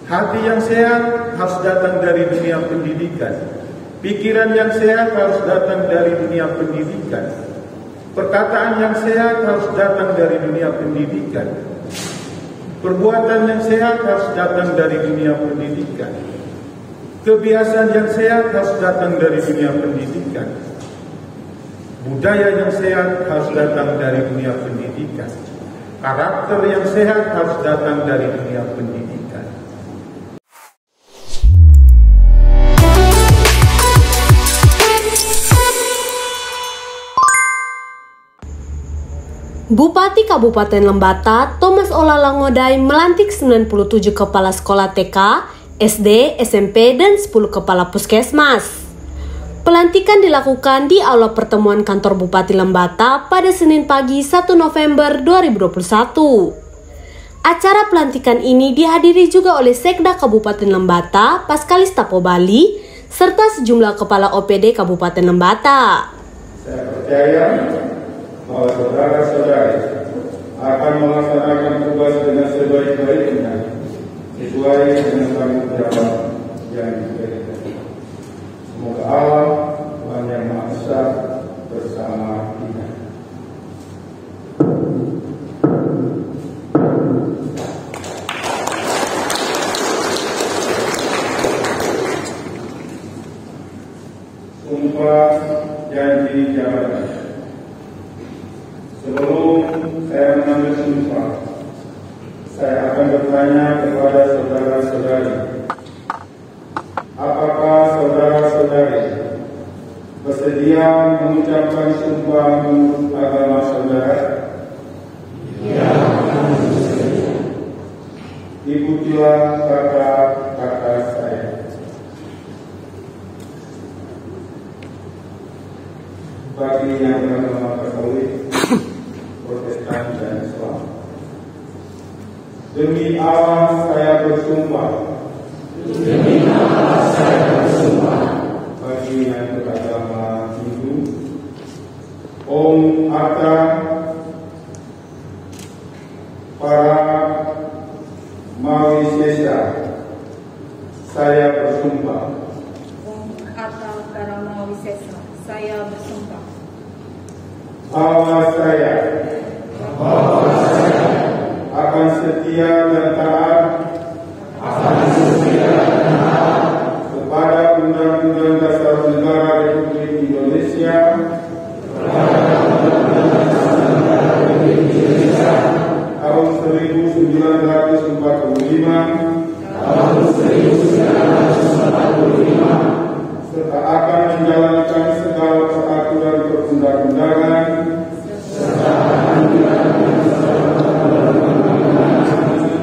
Hati yang sehat harus datang dari dunia pendidikan. Pikiran yang sehat harus datang dari dunia pendidikan. Perkataan yang sehat harus datang dari dunia pendidikan. Perbuatan yang sehat harus datang dari dunia pendidikan. Kebiasaan yang sehat harus datang dari dunia pendidikan. Budaya yang sehat harus datang dari dunia pendidikan. Karakter yang sehat harus datang dari dunia pendidikan. Bupati Kabupaten Lembata, Thomas Olalangodai melantik 97 kepala sekolah TK, SD, SMP, dan 10 kepala puskesmas. Pelantikan dilakukan di Aula Pertemuan Kantor Bupati Lembata pada Senin pagi 1 November 2021. Acara pelantikan ini dihadiri juga oleh Sekda Kabupaten Lembata, Paskalis Tapo Bali, serta sejumlah kepala OPD Kabupaten Lembata. Saya percaya bahwa saudara-saudari akan melaksanakan tugas dengan sebaik-baiknya sesuai dengan tanggung jawab yang diberikan. Semoga Allah Tuhan Yang Maha Esa bersama kita. Sumpah janji jabatan. Sebelum saya mengambil sumpah, saya akan bertanya kepada saudara-saudari, apakah saudara-saudari bersedia mengucapkan sumpah menurut agama saudara? Ya, bersedia. Ikutilah kata-kata saya. Bagi yang beragama Katolik, Protestan dan Islam, demi Allah saya bersumpah. Demi Allah saya bersumpah. Bagi yang beragama Hindu, Om Atta Paramawicesa, saya bersumpah. Om Atta Paramawicesa, saya bersumpah. Bahwa saya akan setia dan taat kepada Undang-Undang Dasar Negara Republik Indonesia tahun 1945 serta akan menjalankan segala peraturan perundang-undangan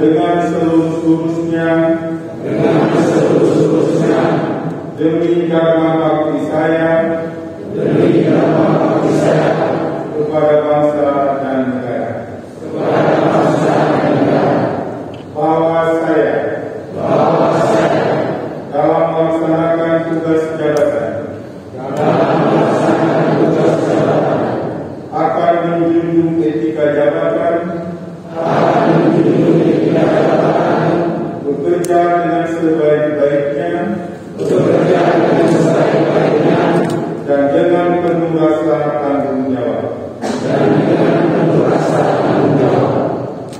dengan seluruh-seluruhnya demi dharma bakti saya kepada bangsa dan negara. Bahwa saya dalam melaksanakan tugas jabatan akan menjunjung etika jabatan, bekerja dengan sebaik-baiknya, dan dengan penuh rasa tanggung jawab.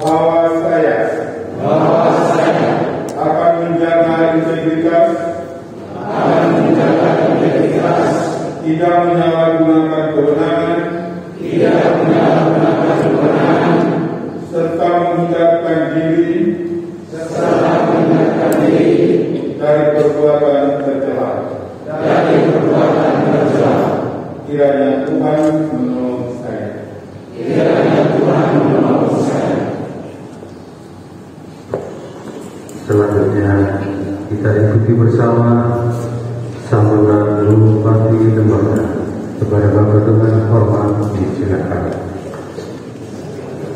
Bahwa saya akan menjaga integritas, tidak menyalahgunakan kewenangan, serta menghindarkan diri dari perbuatan tercela. Kiranya Tuhan menolong saya. Selanjutnya kita ikuti bersama sambutan Bupati Lembata kepada Bapak dengan hormat disilakan.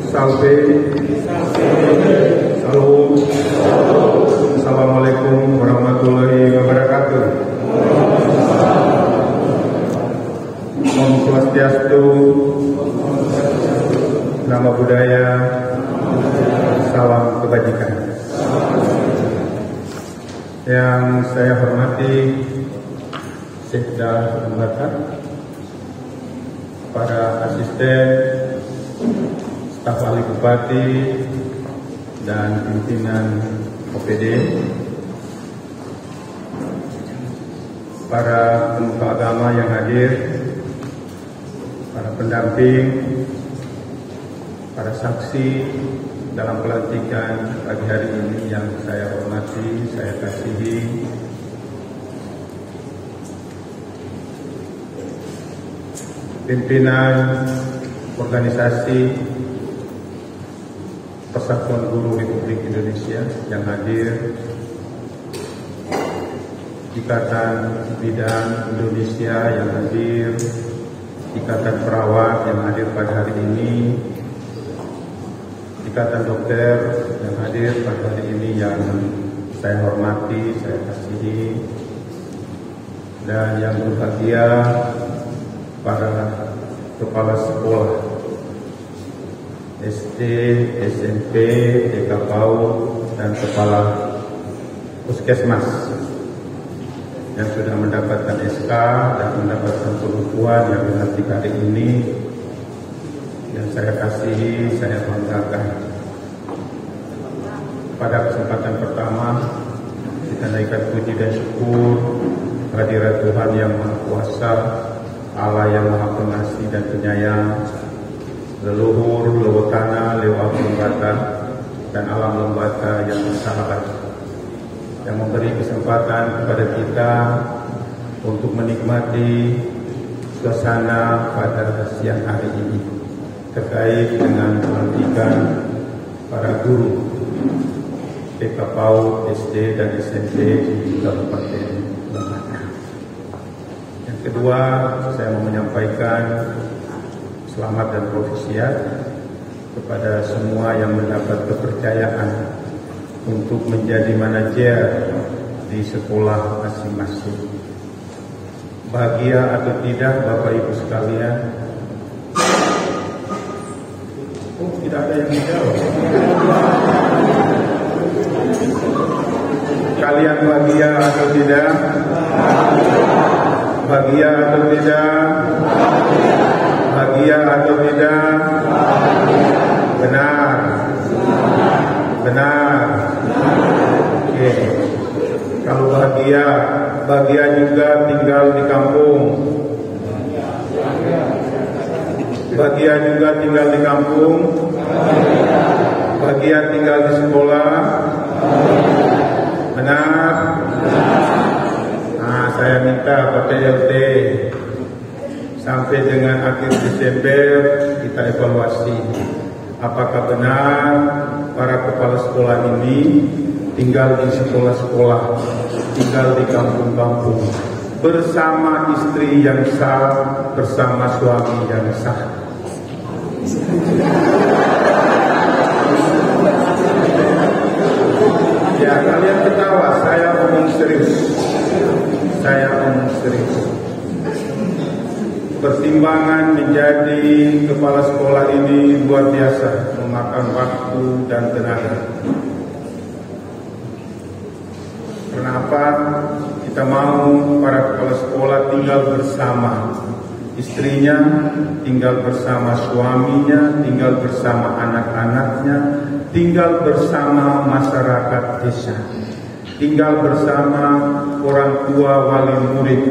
Sampai Salam. Assalamualaikum warahmatullahi wabarakatuh. Om Swastiastu, Namo Buddhaya, salam kebajikan. Yang saya hormati Sekda Lembata, para asisten, staf ahli bupati, dan pimpinan OPD, para pemuka agama yang hadir, para pendamping, para saksi dalam pelantikan pagi hari ini yang saya hormati, saya kasihi. Pimpinan organisasi Persatuan Guru Republik Indonesia yang hadir, Ikatan Bidan Indonesia yang hadir, Ikatan Perawat yang hadir pada hari ini, Ikatan Dokter yang hadir pada hari ini yang saya hormati, saya kasihi, dan yang berbahagia para kepala sekolah SD, SMP, TK PAUD, dan kepala puskesmas yang sudah mendapatkan SK dan mendapatkan pengukuhan yang dilantik hari ini, yang saya kasihi, saya banggakan. Pada kesempatan pertama, kita naikkan puji dan syukur kehadirat Tuhan yang Maha Kuasa, Allah yang Maha Pengasih dan Penyayang, leluhur, leluhur tanah, leluhur Lembata, dan alam Lembata yang bersahabat, yang memberi kesempatan kepada kita untuk menikmati suasana pada siang hari ini terkait dengan pelantikan para guru TK PAUD, SD, dan SMP di Kabupaten Lembata. Yang kedua, saya mau menyampaikan selamat dan profisiat kepada semua yang mendapat kepercayaan untuk menjadi manajer di sekolah masing-masing. Bahagia atau tidak Bapak Ibu sekalian? Oh, tidak ada yang menjawab. Kalian bahagia atau tidak? Bahagia atau tidak? Bahagia atau tidak? Benar. Benar. Oke. Kalau bahagia, bahagia juga tinggal di kampung. Bahagia juga tinggal di kampung. Bahagia tinggal di sekolah. Benar. Nah, saya minta Pak PLT sampai dengan akhir Desember kita evaluasi apakah benar para kepala sekolah ini tinggal di sekolah-sekolah, tinggal di kampung-kampung bersama istri yang sah, bersama suami yang sah. Ya, kalian ketawa, saya omong serius. Saya omong serius. Pertimbangan menjadi kepala sekolah ini luar biasa, memakan waktu dan tenaga. Kenapa kita mau para kepala sekolah tinggal bersama istrinya, tinggal bersama suaminya, tinggal bersama anak-anaknya, tinggal bersama masyarakat desa, tinggal bersama orang tua wali murid,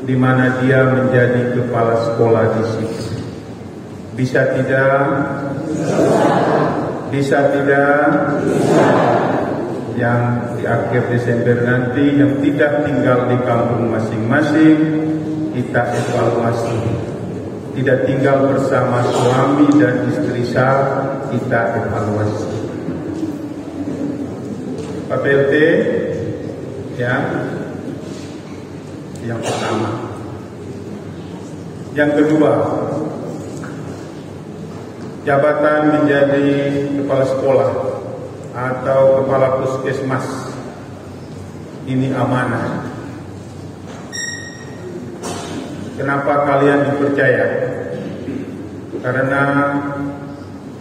di mana dia menjadi kepala sekolah di situ. Bisa tidak? Bisa tidak? Yang di akhir Desember nanti yang tidak tinggal di kampung masing-masing, kita evaluasi. Tidak tinggal bersama suami dan istri sah, kita evaluasi. Pak PLT, ya, yang pertama. Yang kedua, jabatan menjadi kepala sekolah atau kepala puskesmas ini amanah. Kenapa kalian dipercaya? Karena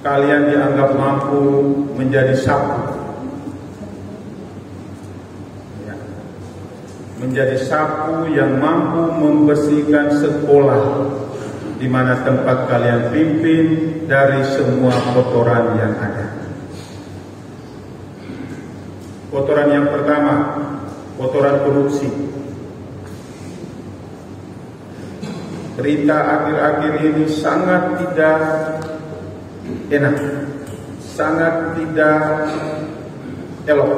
kalian dianggap mampu menjadi sapu. Ya. menjadi sapu yang mampu membersihkan sekolah di mana tempat kalian pimpin dari semua kotoran yang ada. Kotoran yang pertama, kotoran korupsi. Berita akhir-akhir ini sangat tidak enak, sangat tidak elok,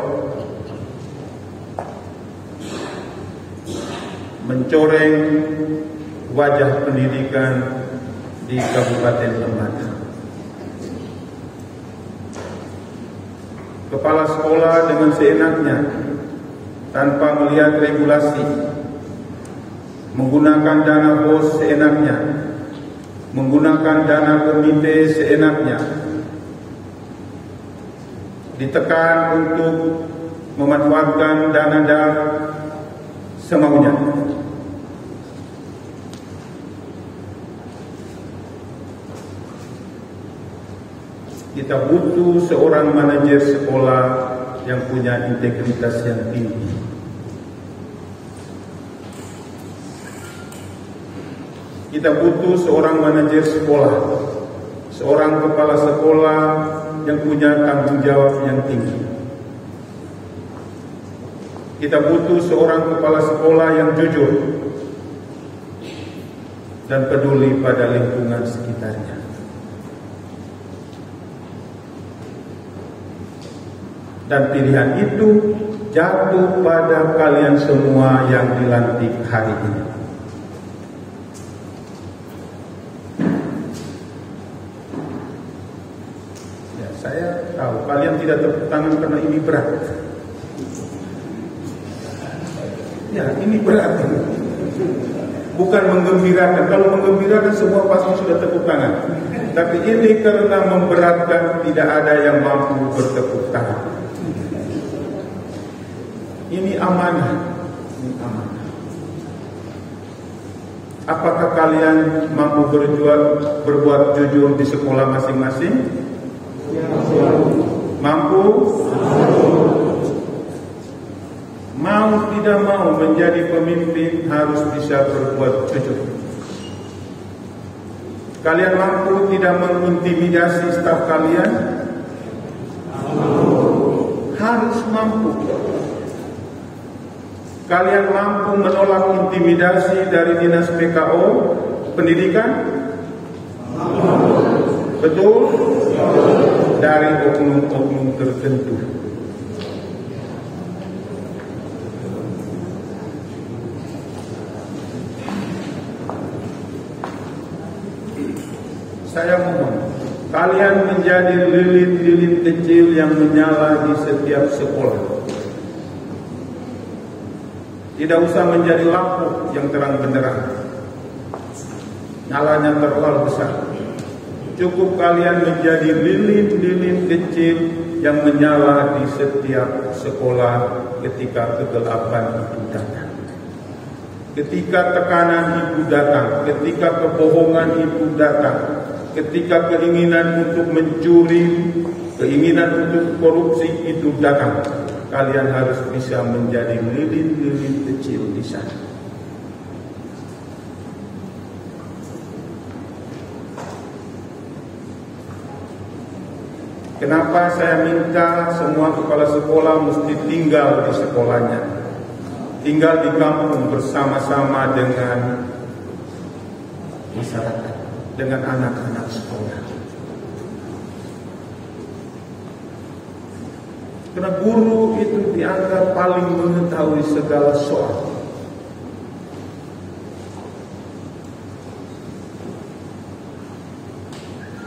mencoreng wajah pendidikan di Kabupaten Lembata. Kepala sekolah dengan seenaknya, tanpa melihat regulasi, menggunakan dana bos seenaknya, menggunakan dana komite seenaknya, ditekan untuk memanfaatkan dana semaunya. Kita butuh seorang manajer sekolah yang punya integritas yang tinggi. Kita butuh seorang manajer sekolah, seorang kepala sekolah yang punya tanggung jawab yang tinggi. Kita butuh seorang kepala sekolah yang jujur dan peduli pada lingkungan sekitarnya. Dan pilihan itu jatuh pada kalian semua yang dilantik hari ini. Ya, saya tahu kalian tidak tepuk tangan karena ini berat. Ya, ini berat. Bukan menggembirakan. Kalau menggembirakan semua pasti sudah tepuk tangan. Tapi ini karena memberatkan, tidak ada yang mampu bertepuk tangan. Ini amanah. Ini amanah. Apakah kalian mampu berbuat jujur di sekolah masing-masing? Mampu? Mau tidak mau menjadi pemimpin harus bisa berbuat jujur. Kalian mampu tidak mengintimidasi staf kalian? Harus mampu. Kalian mampu menolak intimidasi dari dinas PKO pendidikan? Betul? Dari oknum-oknum tertentu. Saya mohon, kalian menjadi lilin-lilin kecil yang menyala di setiap sekolah. Tidak usah menjadi lampu yang terang benderang, nyalanya terlalu besar. Cukup kalian menjadi lilin-lilin kecil yang menyala di setiap sekolah ketika kegelapan itu datang. Ketika tekanan itu datang, ketika kebohongan itu datang, ketika keinginan untuk mencuri, keinginan untuk korupsi itu datang, kalian harus bisa menjadi lilin-lilin kecil di sana. Kenapa saya minta semua kepala sekolah mesti tinggal di sekolahnya, tinggal di kampung bersama-sama dengan masyarakat, dengan anak-anak sekolah. Karena guru itu dianggap paling mengetahui segala soal.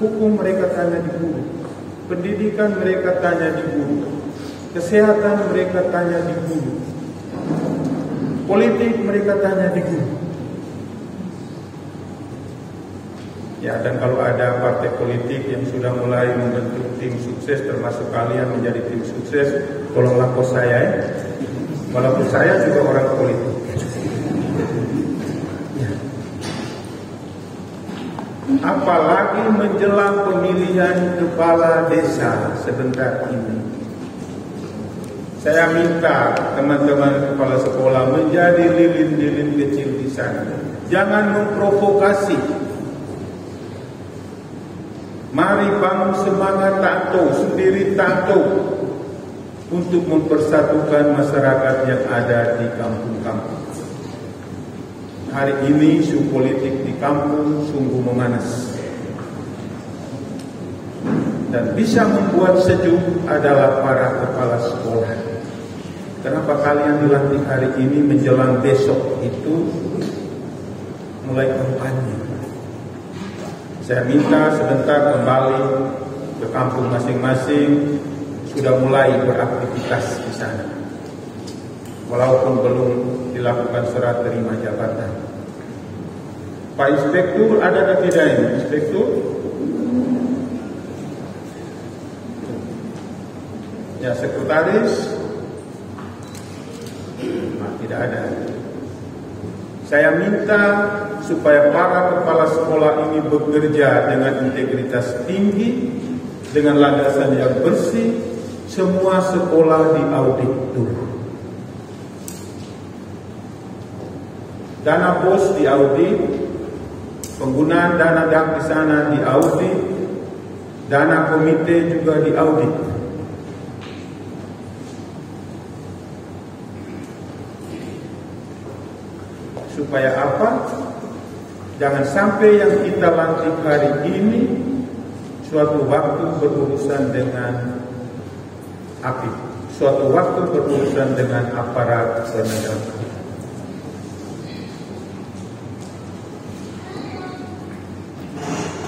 Hukum mereka tanya di guru, pendidikan mereka tanya di guru, kesehatan mereka tanya di guru, politik mereka tanya di guru. Ya, dan kalau ada partai politik yang sudah mulai membentuk tim sukses, termasuk kalian menjadi tim sukses, tolonglah pos saya ya. Walaupun saya juga orang politik. Ya. Apalagi menjelang pemilihan kepala desa sebentar ini. Saya minta teman-teman kepala sekolah menjadi lilin-lilin kecil di sana. Jangan memprovokasi. Mari bangun semangat tato, sendiri tato, untuk mempersatukan masyarakat yang ada di kampung-kampung. Hari ini isu politik di kampung sungguh memanas. Dan bisa membuat sejuk adalah para kepala sekolah. Kenapa kalian dilantik hari ini menjelang besok itu mulai kampanye? Saya minta sebentar kembali ke kampung masing-masing, sudah mulai beraktivitas di sana. Walaupun belum dilakukan serah terima jabatan. Pak Inspektur ada atau tidak ini? Inspektur? Ya, sekretaris? Nah, tidak ada. Saya minta supaya para kepala sekolah ini bekerja dengan integritas tinggi, dengan landasan yang bersih, semua sekolah diaudit dulu. Dana BOS diaudit, penggunaan dana DAK di sana diaudit, dana komite juga diaudit. Supaya apa? Jangan sampai yang kita lantik hari ini suatu waktu berurusan dengan api, suatu waktu berurusan dengan aparat penegak hukum.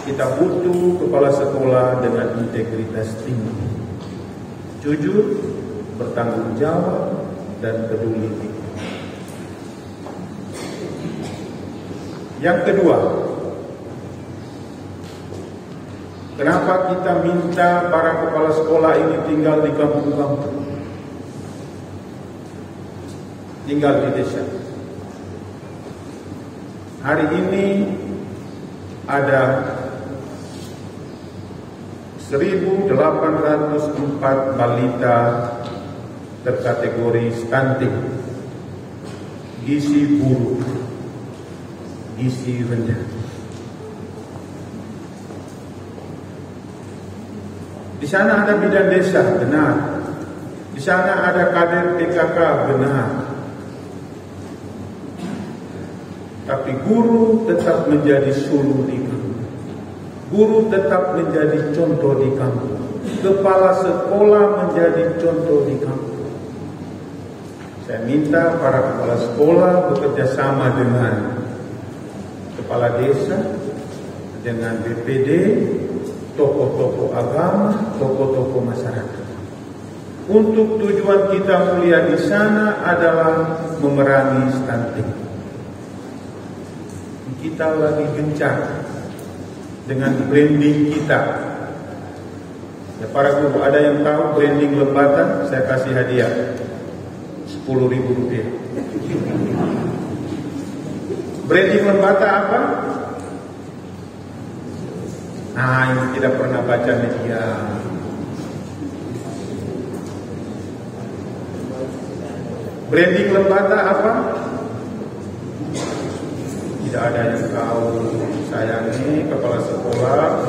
Kita butuh kepala sekolah dengan integritas tinggi, jujur, bertanggung jawab, dan peduli. Yang kedua, kenapa kita minta para kepala sekolah ini tinggal di kampung-kampung, tinggal di desa? Hari ini ada 1.804 balita terkategori stunting, gizi buruk, gizi rendah. Di sana ada bidan desa, benar. Di sana ada kader PKK, benar. Tapi guru tetap menjadi suluh di kampung. Guru tetap menjadi contoh di kampung. Kepala sekolah menjadi contoh di kampung. Saya minta para kepala sekolah bekerja sama dengan kepala desa, dengan BPD, tokoh-tokoh agama, tokoh-tokoh masyarakat. Untuk tujuan kita kuliah di sana adalah memerangi stunting. Kita lagi gencar dengan branding kita. Ya, para guru, ada yang tahu branding Lembata? Saya kasih hadiah Rp10.000. Branding Lembata apa? Nah, ini tidak pernah baca media. Branding Lembata apa? Tidak ada yang tahu. Saya ini kepala sekolah.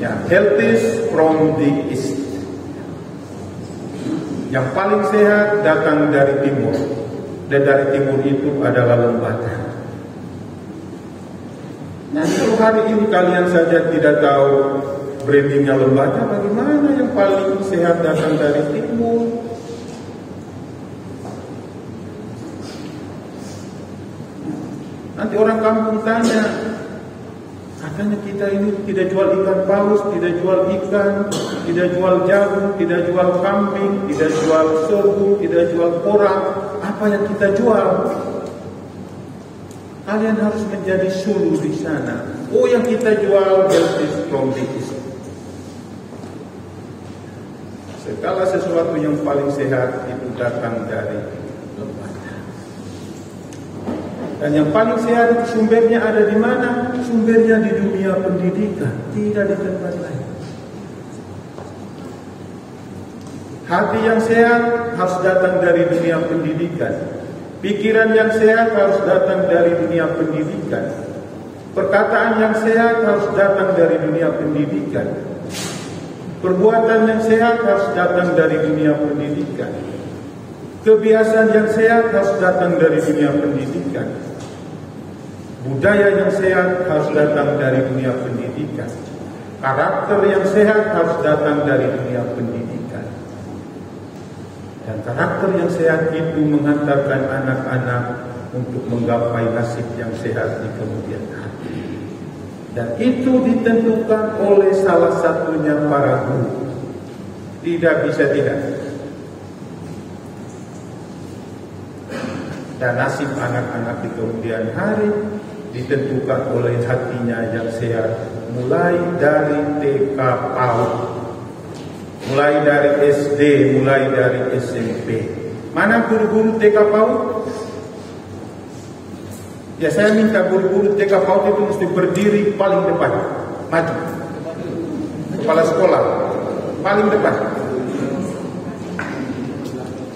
Ya, healthiest from the east. Yang paling sehat datang dari timur, dan dari timur itu adalah Lembata. Nah, kalau hari ini kalian saja tidak tahu brandingnya Lembata, bagaimana yang paling sehat datang dari timur? Nanti orang kampung tanya, katanya kita ini tidak jual ikan paus, tidak jual ikan, tidak jual jagung, tidak jual kambing, tidak jual sorghum, tidak jual porang. Apa yang kita jual? Kalian harus menjadi suluh di sana. Oh, yang kita jual healthiest from the east. Segala sesuatu yang paling sehat itu datang dari Lembata. Dan yang paling sehat sumbernya ada di mana? Sumbernya di dunia pendidikan, tidak di tempat lain. Hati yang sehat harus datang dari dunia pendidikan. Pikiran yang sehat harus datang dari dunia pendidikan. Perkataan yang sehat harus datang dari dunia pendidikan. Perbuatan yang sehat harus datang dari dunia pendidikan. Kebiasaan yang sehat harus datang dari dunia pendidikan. Budaya yang sehat harus datang dari dunia pendidikan. Karakter yang sehat harus datang dari dunia pendidikan. Dan karakter yang sehat itu menghantarkan anak-anak untuk menggapai nasib yang sehat di kemudian hari. Dan itu ditentukan oleh salah satunya para guru. Tidak bisa tidak. Dan nasib anak-anak di kemudian hari ditentukan oleh hatinya yang sehat, mulai dari TK PAUD, mulai dari SD, mulai dari SMP. Mana guru-guru TK PAUD? Ya, saya minta guru-guru TK PAUD itu mesti berdiri paling depan, maju. Kepala sekolah paling depan.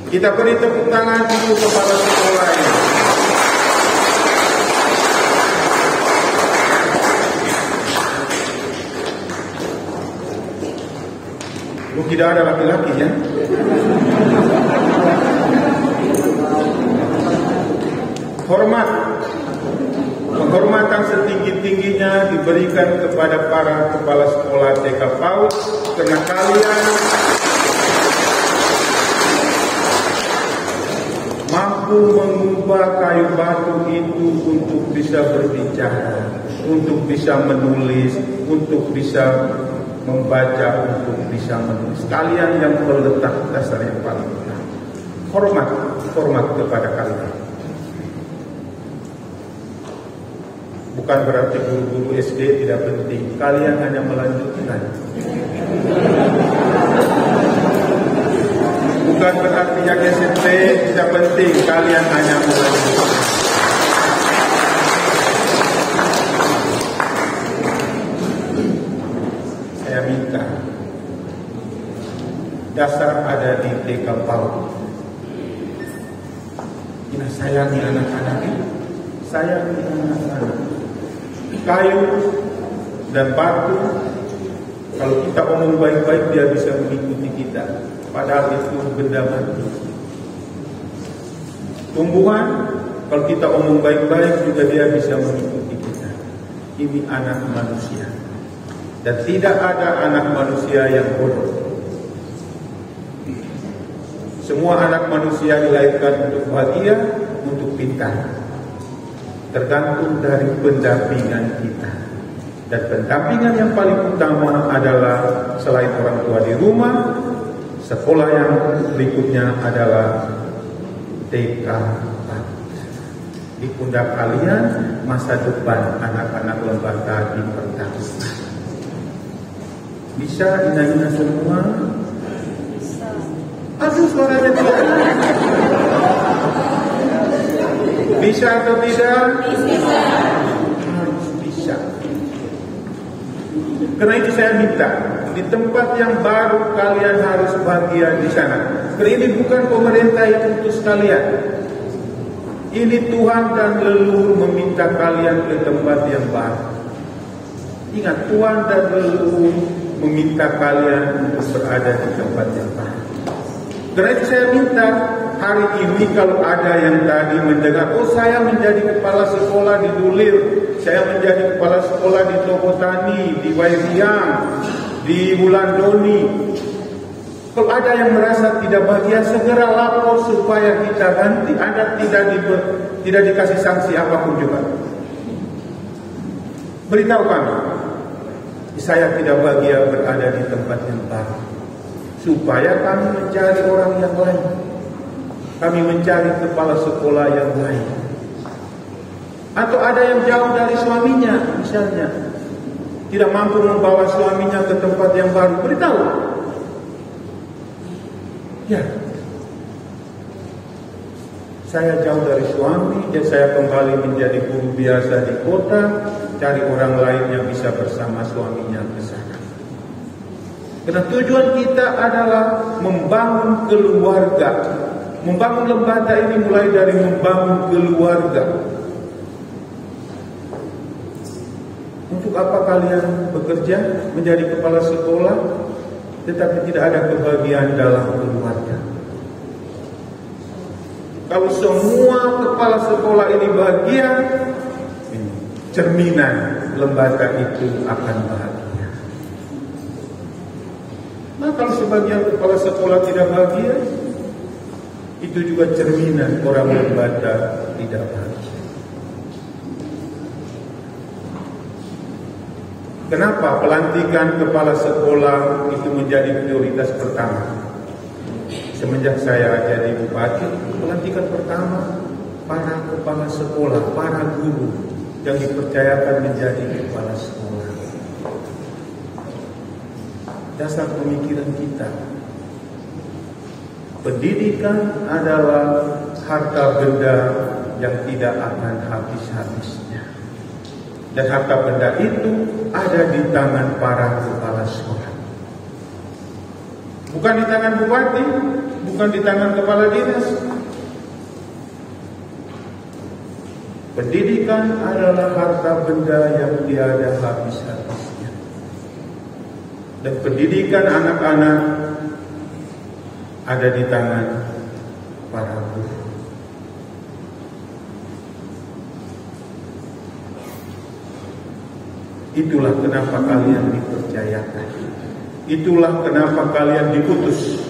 Kita beri tepuk tangan untuk kepala sekolah ini. Tidak ada laki-laki ya. Hormat, penghormatan setinggi-tingginya diberikan kepada para kepala sekolah TK PAUD karena kalian mampu mengubah kayu batu itu untuk bisa berbicara, untuk bisa menulis, untuk bisa membaca, untuk bisa menulis. Kalian yang meletak dasar yang paling utama. Hormat kepada kalian. Bukan berarti guru-guru SD tidak penting. Kalian hanya melanjutkan. Bukan berarti yang SMP tidak penting. Kalian hanya melanjutkan. Saya minta dasar ada di TK PAUD. Kita sayangi anak-anak ini, sayangi anak-anak. Kayu dan batu, kalau kita omong baik-baik dia bisa mengikuti kita, padahal itu benda mati. Tumbuhan, kalau kita omong baik-baik juga dia bisa mengikuti kita. Ini anak manusia. Dan tidak ada anak manusia yang bodoh. Semua anak manusia dilahirkan untuk bahagia, untuk pintar. Tergantung dari pendampingan kita. Dan pendampingan yang paling utama adalah selain orang tua di rumah, sekolah yang berikutnya adalah TK. Di pundak kalian masa depan anak-anak Lembata dipertaruhkan. Bisa ina-ina semua? Bisa. Aduh, suaranya tidak. Bisa atau tidak? Bisa. Harus bisa. Karena itu saya minta di tempat yang baru kalian harus bahagia di sana. Karena ini bukan pemerintah yang utus kalian. Ini Tuhan dan leluhur meminta kalian ke tempat yang baru. Ingat, Tuhan dan leluhur meminta kalian untuk berada di tempat yang baru. Karena itu saya minta hari ini kalau ada yang tadi mendengar, oh saya menjadi kepala sekolah di Dulir, saya menjadi kepala sekolah di Togotani, di Wairiang, di Wulandoni. Kalau ada yang merasa tidak bahagia, segera lapor supaya kita ganti. Anda tidak dikasih sanksi apapun juga. Beritahu kami, saya tidak bahagia berada di tempat yang baru, supaya kami mencari orang yang lain. Kami mencari kepala sekolah yang lain. Atau ada yang jauh dari suaminya, misalnya tidak mampu membawa suaminya ke tempat yang baru, beritahu. Ya, saya jauh dari suami, dan saya kembali menjadi guru biasa di kota. Cari orang lain yang bisa bersama suaminya ke sana. Karena tujuan kita adalah membangun keluarga. Membangun lembaga ini mulai dari membangun keluarga. Untuk apa kalian bekerja menjadi kepala sekolah tetapi tidak ada kebahagiaan dalam keluarga? Kalau semua kepala sekolah ini bahagia, cerminan lembaga itu akan bahagia. Nah, kalau sebagian kepala sekolah tidak bahagia, itu juga cerminan orang lembaga tidak bahagia. Kenapa pelantikan kepala sekolah itu menjadi prioritas pertama? Semenjak saya jadi bupati, pelantikan pertama para kepala sekolah, para guru yang dipercayakan menjadi kepala sekolah. Dasar pemikiran kita, pendidikan adalah harta benda yang tidak akan habis-habisnya. Dan harta benda itu ada di tangan para kepala sekolah. Bukan di tangan bupati, bukan di tangan kepala dinas. Pendidikan adalah harta benda yang tiada habis-habisnya. Dan pendidikan anak-anak ada di tangan para guru. Itulah kenapa kalian dipercayakan. Itulah kenapa kalian diutus.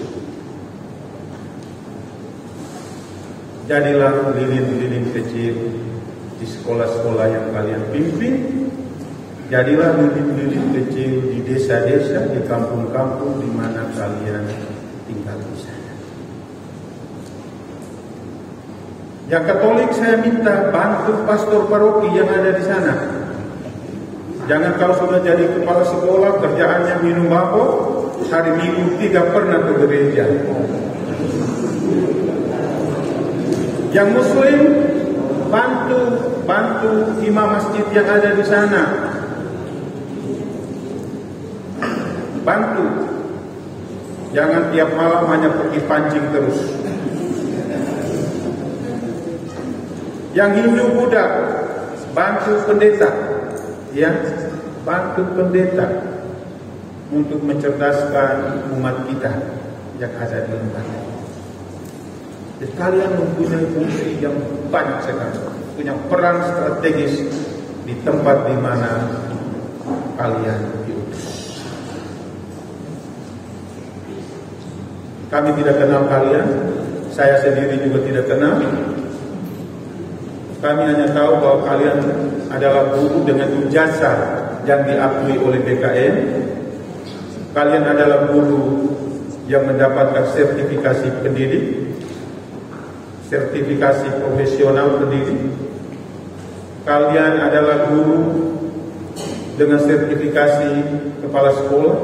Jadilah lilin-lilin kecil di sekolah-sekolah yang kalian pimpin. Jadilah lilin-lilin kecil di desa-desa, di kampung-kampung di mana kalian tinggal di sana. Yang Katolik saya minta bantu pastor paroki yang ada di sana. Jangan kalau sudah jadi kepala sekolah kerjaannya minum mabok, hari Minggu tidak pernah ke gereja. Yang Muslim bantu imam masjid yang ada di sana. Bantu. Jangan tiap malam hanya pergi pancing terus. Yang Hindu Buddha bantu pendeta. Ya, bantu pendeta untuk mencerdaskan umat kita yang ada di lembaga. Jadi kalian mempunyai fungsi yang banyak sekali, punya peran strategis di tempat di mana kalian diutus. Kami tidak kenal kalian, saya sendiri juga tidak kenal. Kami hanya tahu bahwa kalian adalah guru dengan ijazah yang diakui oleh BKN. Kalian adalah guru yang mendapatkan sertifikasi pendidik, sertifikasi profesional pendidik. Kalian adalah guru dengan sertifikasi kepala sekolah.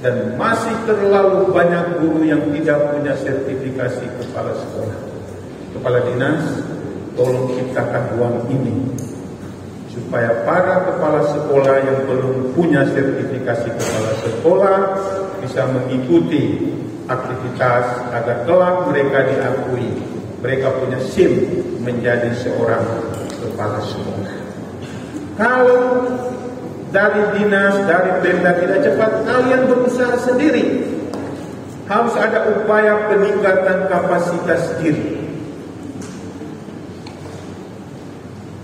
Dan masih terlalu banyak guru yang tidak punya sertifikasi kepala sekolah. Kepala dinas, tolong ciptakan uang ini supaya para kepala sekolah yang belum punya sertifikasi kepala sekolah bisa mengikuti aktivitas agar kelak mereka diakui, mereka punya SIM menjadi seorang kepala sekolah. Kalau dari dinas, dari Pemda tidak cepat, kalian berusaha sendiri. Harus ada upaya peningkatan kapasitas diri.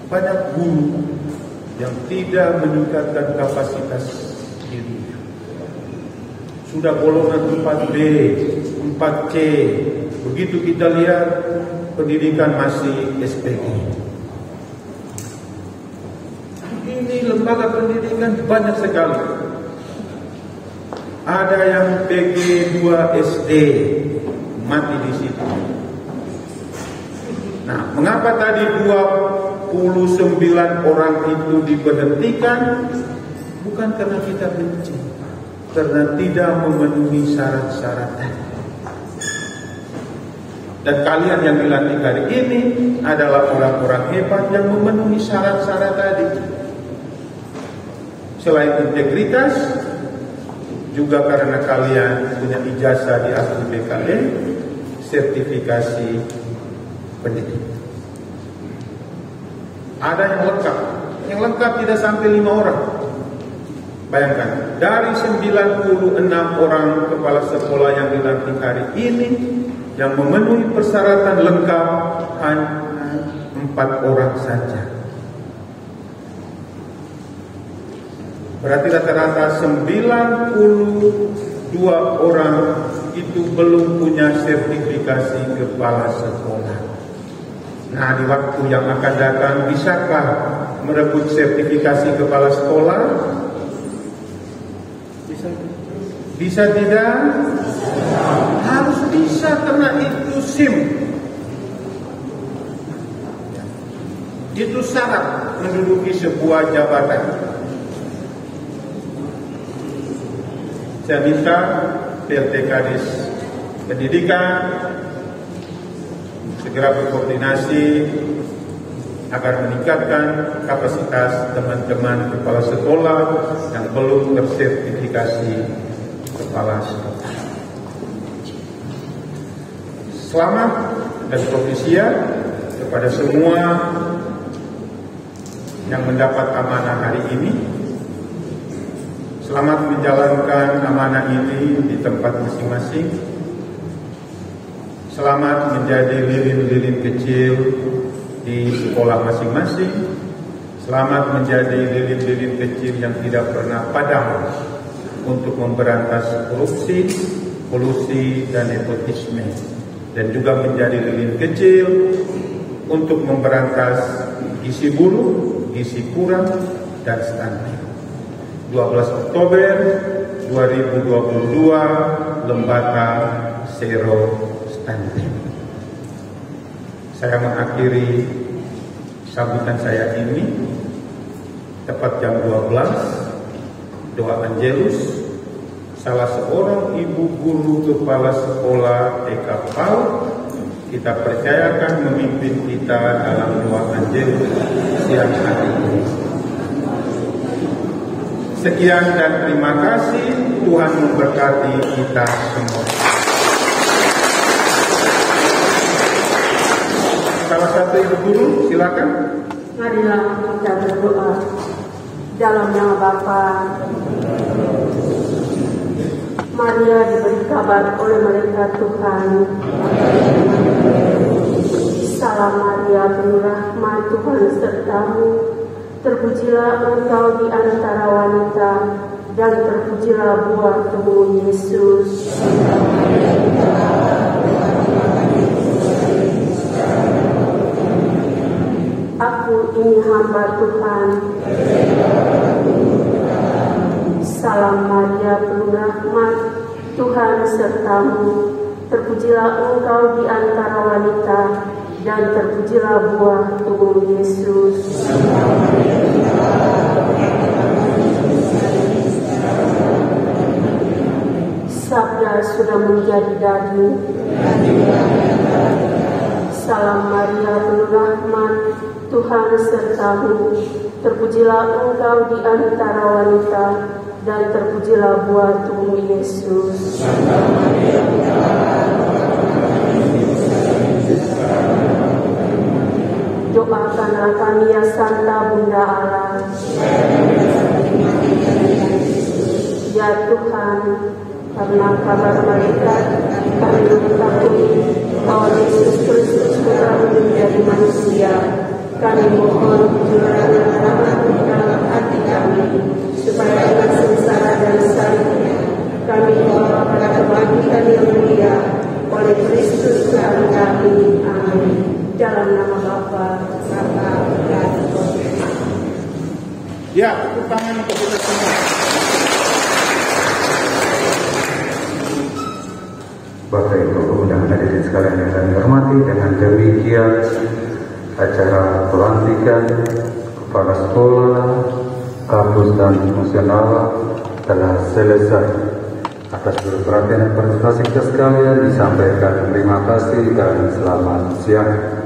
Banyak guru yang tidak meningkatkan kapasitas diri. Sudah golongan 4B, 4C. Begitu kita lihat pendidikan masih SPG. Ini lembaga pendidikan banyak sekali. Ada yang PG 2 SD, mati di situ. Nah, mengapa tadi 29 orang itu diberhentikan? Bukan karena kita benci, karena tidak memenuhi syarat-syarat tadi. Dan kalian yang dilantik hari ini adalah orang-orang hebat yang memenuhi syarat-syarat tadi. Selain integritas, juga karena kalian punya ijazah di akun BKN, sertifikasi pendidik. Ada yang lengkap tidak sampai 5 orang. Bayangkan, dari 96 orang kepala sekolah yang dilantik hari ini, yang memenuhi persyaratan lengkap hanya 4 orang saja. Berarti rata-rata 92 orang itu belum punya sertifikasi kepala sekolah. Nah, di waktu yang akan datang, bisakah merebut sertifikasi kepala sekolah? Bisa tidak? Harus bisa, karena itu SIM. Itu syarat menduduki sebuah jabatan. Saya minta PLT Kadis Pendidikan segera berkoordinasi agar meningkatkan kapasitas teman-teman kepala sekolah yang belum tersertifikasi kepala sekolah. Selamat dan propisia kepada semua yang mendapat amanah hari ini. Selamat menjalankan amanah ini di tempat masing-masing. Selamat menjadi lilin-lilin kecil di sekolah masing-masing. Selamat menjadi lilin-lilin kecil yang tidak pernah padam untuk memberantas korupsi, kolusi, dan nepotisme. Dan juga menjadi lilin kecil untuk memberantas gizi buruk, gizi kurang, dan stunting. 12 Oktober 2022, Lembata Zero Stunting. Saya mengakhiri sambutan saya ini tepat jam 12. Doa Angelus, salah seorang ibu guru kepala sekolah TK PAUD, kita percayakan memimpin kita dalam doa Angelus siang hari ini. Sekian dan terima kasih. Tuhan memberkati kita semua. Salah satu ibu guru, silakan. Marilah kita berdoa. Dalam nama Bapa, Maria diberi kabar oleh malaikat Tuhan. Salam Maria, penuh rahmat, Tuhan sertamu. Terpujilah engkau di antara wanita, dan terpujilah buah tubuh Yesus. Aku ini hamba Tuhan. Salam Maria, penuh rahmat, Tuhan sertamu. Terpujilah engkau di antara wanita, dan terpujilah buah tubuh Yesus. Sabda sudah menjadi daging. Salam Maria, penuh rahmat, Tuhan sertamu. Terpujilah engkau di antara wanita, dan terpujilah buah tubuh Yesus. Doakanlah kami ya Santa Bunda Allah. Ya Tuhan, karena kabar malaikat kami mengetahui bahwa Yesus Kristus telah menjadi manusia. Kami mohon curahkanlah dalam hati kami, supaya dengan sengsara dan salibnya kami dibawa pada kebangkitan yang mulia oleh Kristus Tuhan kami. Amin. Dalam nama Bapa, dan Roh. Ya, tepuk tangan untuk kita semua. Bapak Ibu undangan hadirin sekalian yang kami hormati, dengan demikian acara pelantikan kepala sekolah, kampus dan fungsional telah selesai. Atas perhatian dan partisipasi kita sekalian disampaikan terima kasih dan selamat siang.